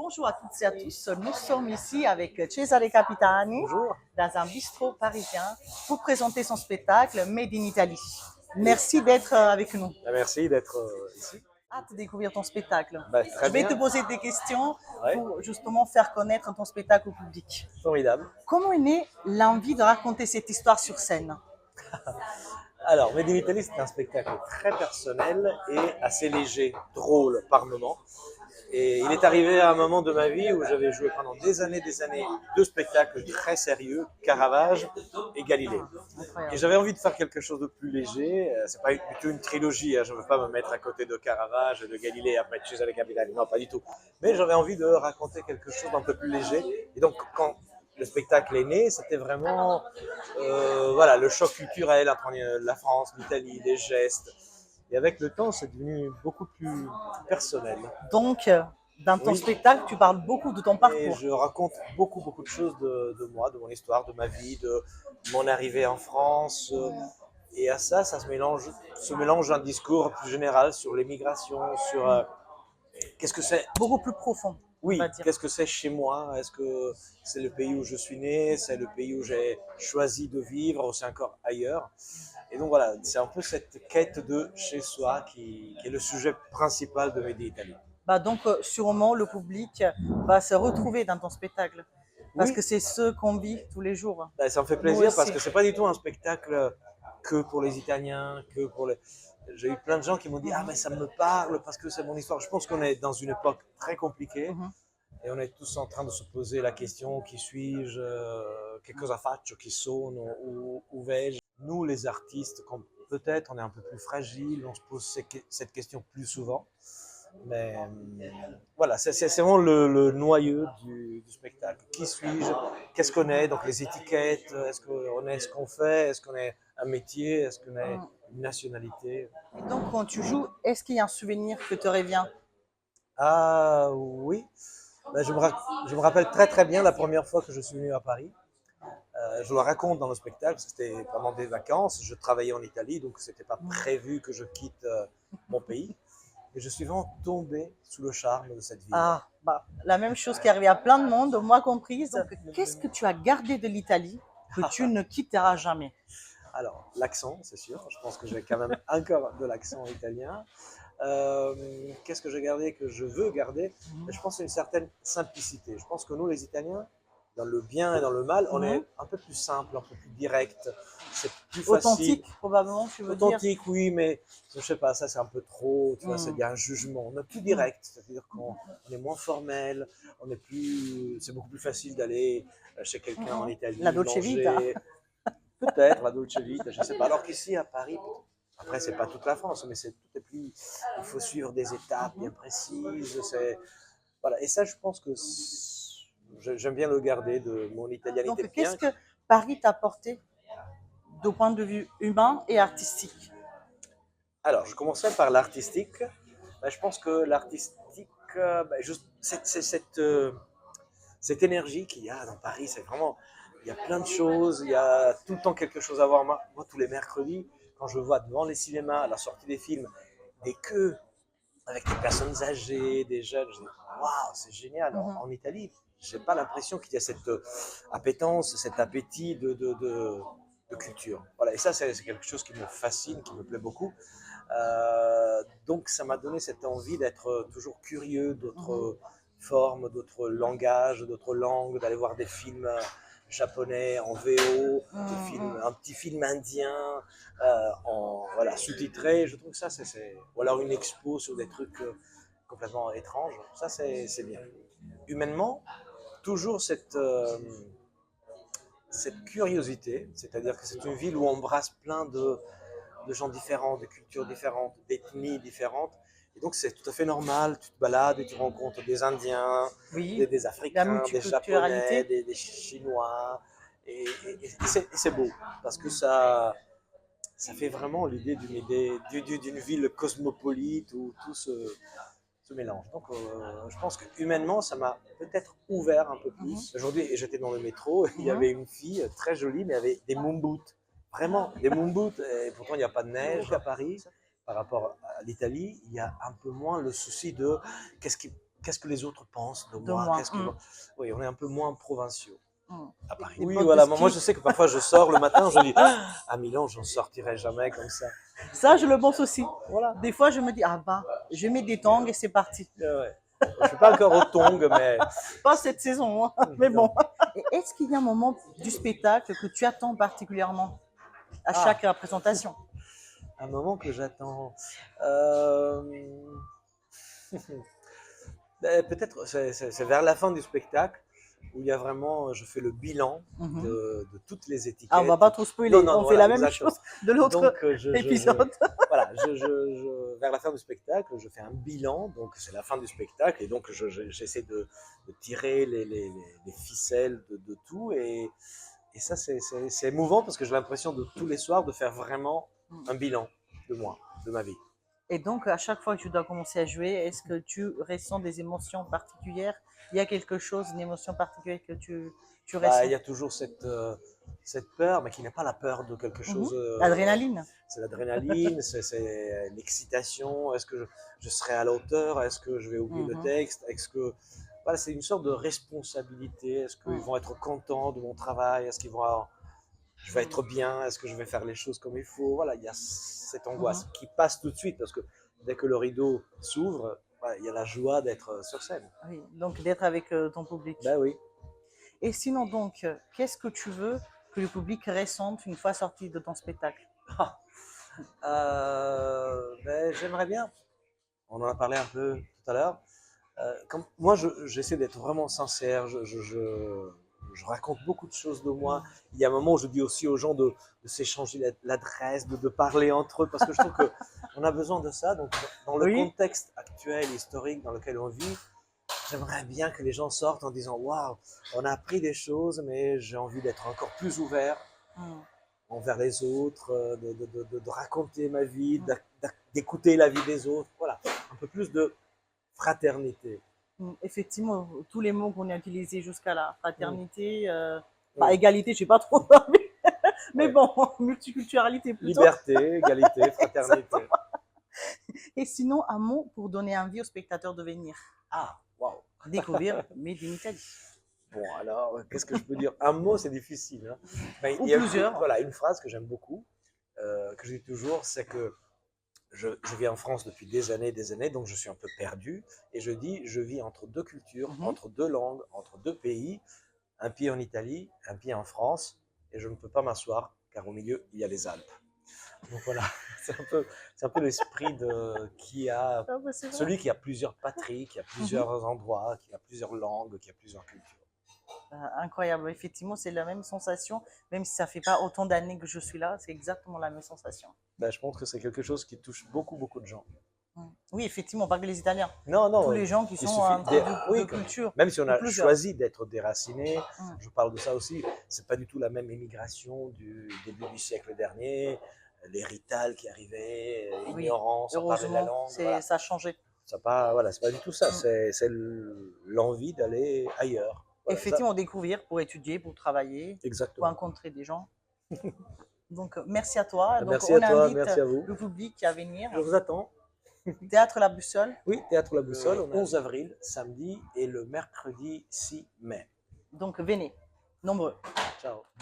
Bonjour à toutes et à tous. Nous sommes ici avec Cesare Capitani Bonjour. dans un bistrot parisien pour présenter son spectacle Made in Italy. Merci d'être avec nous. Merci d'être ici. Hâte de découvrir ton spectacle. Très Je vais te bien. poser des questions Ouais, pour justement faire connaître ton spectacle au public. formidable. Comment est née l'envie de raconter cette histoire sur scène? Alors, Made in Italy, c'est un spectacle très personnel et assez léger, drôle par moments. Et il est arrivé à un moment de ma vie où j'avais joué pendant des années, deux spectacles très sérieux, Caravage et Galilée. Et j'avais envie de faire quelque chose de plus léger. C'est pas du tout une trilogie, hein. Je ne veux pas me mettre à côté de Caravage et de Galilée après Cesare Capitani, non, pas du tout. Mais j'avais envie de raconter quelque chose d'un peu plus léger. Et donc, quand le spectacle est né, c'était vraiment voilà, le choc culturel entre la France, l'Italie, les gestes. Et avec le temps, c'est devenu beaucoup plus personnel. Donc, dans ton Oui. spectacle, tu parles beaucoup de ton Et parcours. je raconte beaucoup de choses de moi, de mon histoire, de ma vie, de mon arrivée en France. Et à ça se mélange un discours plus général sur l'émigration, sur qu'est-ce que c'est. Beaucoup plus profond, on Oui, va dire. qu'est-ce que c'est chez moi? Est-ce que c'est le pays où je suis né? C'est le pays où j'ai choisi de vivre? Ou c'est encore ailleurs? Et donc voilà, c'est un peu cette quête de chez soi qui est le sujet principal de Made in Italy. Donc, sûrement, le public va se retrouver dans ton spectacle. Parce Oui, que c'est ce qu'on vit tous les jours. ça me fait Nous plaisir parce aussi. que c'est pas du tout un spectacle que pour les Italiens, que pour les. J'ai eu plein de gens qui m'ont dit ah mais ça me parle parce que c'est mon histoire. Je pense qu'on est dans une époque très compliquée et on est tous en train de se poser la question qui suis-je, che cosa faccio, chi sono, où vais-je. Nous les artistes, peut-être on est un peu plus fragiles, on se pose cette question plus souvent. Mais voilà, c'est vraiment le noyau du spectacle. Qui suis-je? Qu'est-ce qu'on est? Donc les étiquettes, est-ce qu'on est ce qu'on fait? Est-ce qu'on est un métier? Est-ce qu'on est une nationalité? Et donc, quand tu joues, est-ce qu'il y a un souvenir que te revient? Ah oui, ben, je me rappelle très bien la première fois que je suis venu à Paris. Je le raconte dans le spectacle, parce que c'était pendant des vacances. Je travaillais en Italie, donc c'était pas prévu que je quitte mon pays. Et je suis vraiment tombé sous le charme de cette ville. La même chose qui est arrivée à plein de monde, moi comprise. Donc, qu'est-ce que tu as gardé de l'Italie que tu ne quitteras jamais? Alors, l'accent, c'est sûr. Je pense que j'ai quand même encore de l'accent italien. Qu'est-ce que j'ai gardé, que je veux garder? Je pense à une certaine simplicité. Je pense que nous, les Italiens, dans le bien et dans le mal, on est un peu plus simple, un peu plus direct. C'est plus facile. Authentique, probablement, tu veux dire? Authentique, oui, mais je sais pas, ça c'est un peu trop, tu vois, il y a un jugement. On est plus direct, c'est-à-dire qu'on est moins formel, c'est beaucoup plus facile d'aller chez quelqu'un en Italie, La Dolce Vita. manger, peut-être la Dolce Vita, je sais pas. Alors qu'ici à Paris, après c'est pas toute la France, mais tout est plus, il faut suivre des étapes bien précises, voilà. Et ça, je pense que j'aime bien le garder de mon italianité. Donc, qu'est-ce que Paris t'a apporté de point de vue humain et artistique? Alors, je commencerai par l'artistique. Je pense que l'artistique, c'est cette énergie qu'il y a dans Paris, c'est vraiment, il y a plein de choses, il y a tout le temps quelque chose à voir. Moi, tous les mercredis, quand je vois devant les cinémas, à la sortie des films, des queues avec des personnes âgées, des jeunes, je dis, waouh, c'est génial. En Italie, j'ai pas l'impression qu'il y a cette appétence, cet appétit de culture. Voilà, et ça, c'est quelque chose qui me fascine, qui me plaît beaucoup. Donc ça m'a donné cette envie d'être toujours curieux d'autres formes, d'autres langages, d'autres langues, d'aller voir des films japonais en VO, un petit film indien voilà, sous-titré. Je trouve que ça, ou alors une expo sur des trucs complètement étranges. Ça, c'est bien. Humainement, toujours cette curiosité, c'est-à-dire que c'est une ville où on embrasse plein de gens différents, de cultures différentes, d'ethnies différentes. Et donc, c'est tout à fait normal. Tu te balades et tu rencontres des Indiens, des Africains, des Japonais, des Chinois. Et c'est beau parce que ça fait vraiment l'idée d'une ville cosmopolite où tout se mélange. Donc, je pense que humainement, ça m'a peut-être ouvert un peu plus. Aujourd'hui, j'étais dans le métro, il y avait une fille très jolie, mais elle avait des moonboots. Vraiment, des moonboots. Et pourtant, il n'y a pas de neige à Paris. Par rapport à l'Italie, il y a un peu moins le souci de qu'est-ce qui qu'est-ce que les autres pensent de De moi, moi. qu'est-ce que... Oui, on est un peu moins provinciaux à Paris. Oui, L'époque voilà, de moi ski. je sais que parfois je sors le matin, je dis, à Milan, j'en sortirai jamais comme ça. Ça, je le pense aussi. Voilà. Des fois, je me dis, ah bah, je mets des tongs et c'est parti. Ouais. Je suis pas encore au Tongue, mais Pas cette saison, hein. Mais non. bon. Et est-ce qu'il y a un moment du spectacle que tu attends particulièrement à Ah. chaque représentation? Un moment que j'attends. Peut-être c'est vers la fin du spectacle où il y a vraiment, je fais le bilan de toutes les étiquettes. Ah, on va pas trop spoiler, Non, non, on fait voilà, la même exactement. chose de l'autre Donc, épisode. voilà, vers la fin du spectacle, je fais un bilan, donc c'est la fin du spectacle, et donc j'essaie de tirer les ficelles de tout, et ça c'est émouvant parce que j'ai l'impression de tous les soirs de faire vraiment un bilan de moi, de ma vie. Et donc, à chaque fois que tu dois commencer à jouer, est-ce que tu ressens des émotions particulières? Il y a quelque chose, une émotion particulière que tu ressens? Il y a toujours cette peur, mais qui n'est pas la peur de quelque chose. L'adrénaline. C'est l'adrénaline, c'est l'excitation. Est-ce que je serai à la hauteur? Est-ce que je vais oublier le texte? Est-ce que voilà, c'est une sorte de responsabilité. Est-ce qu'ils vont être contents de mon travail? Est-ce qu'ils vont je vais être bien? Est-ce que je vais faire les choses comme il faut? Voilà, il y a cette angoisse qui passe tout de suite parce que dès que le rideau s'ouvre, voilà, il y a la joie d'être sur scène. Oui, donc d'être avec ton public. Ben oui. Et sinon, donc, qu'est-ce que tu veux que le public ressente une fois sorti de ton spectacle? J'aimerais bien, on en a parlé un peu tout à l'heure, moi j'essaie d'être vraiment sincère, je raconte beaucoup de choses de moi. Il y a un moment où je dis aussi aux gens de s'échanger l'adresse, de parler entre eux, parce que je trouve qu'on a besoin de ça. Donc, dans le contexte actuel, historique dans lequel on vit, j'aimerais bien que les gens sortent en disant « Waouh, on a appris des choses, mais j'ai envie d'être encore plus ouvert envers les autres, de raconter ma vie, d'écouter la vie des autres. » Voilà, un peu plus de fraternité. Effectivement, tous les mots qu'on a utilisés jusqu'à la fraternité, égalité, je sais pas trop, mais bon, multiculturalité plutôt. Liberté, égalité, fraternité. Et sinon, un mot pour donner envie aux spectateurs de venir. Ah, waouh. Découvrir Made in Italy. Bon, alors, qu'est-ce que je peux dire? Un mot, c'est difficile. Hein. Ou plusieurs. Voilà, une phrase que j'aime beaucoup, que je dis toujours, c'est que je vis en France depuis des années, donc je suis un peu perdu. Et je dis, je vis entre deux cultures, entre deux langues, entre deux pays, un pied en Italie, un pied en France, et je ne peux pas m'asseoir, car au milieu, il y a les Alpes. Donc voilà, c'est un peu l'esprit celui qui a plusieurs patries, qui a plusieurs endroits, qui a plusieurs langues, qui a plusieurs cultures. Incroyable, effectivement, c'est la même sensation, même si ça fait pas autant d'années que je suis là, c'est exactement la même sensation. Je pense que c'est quelque chose qui touche beaucoup de gens. Oui, effectivement, pas que les Italiens. Non, tous les gens qui sont de culture. Même si on a choisi d'être déracinés, je parle de ça aussi, c'est pas du tout la même immigration du début du siècle dernier, les Rital qui arrivaient, ignorance, sans parler la langue. Voilà. Ça a changé. C'est pas du tout ça, c'est l'envie d'aller ailleurs. Voilà, effectivement, découvrir pour étudier, pour travailler, exactement. pour rencontrer des gens. Donc, merci à toi. Donc, merci à toi, merci à vous. Le public à venir. Je vous attends. Théâtre La Boussole. Oui, Théâtre La Boussole, le 11 avril, samedi, et le mercredi 6 mai. Donc, venez, nombreux. Ciao.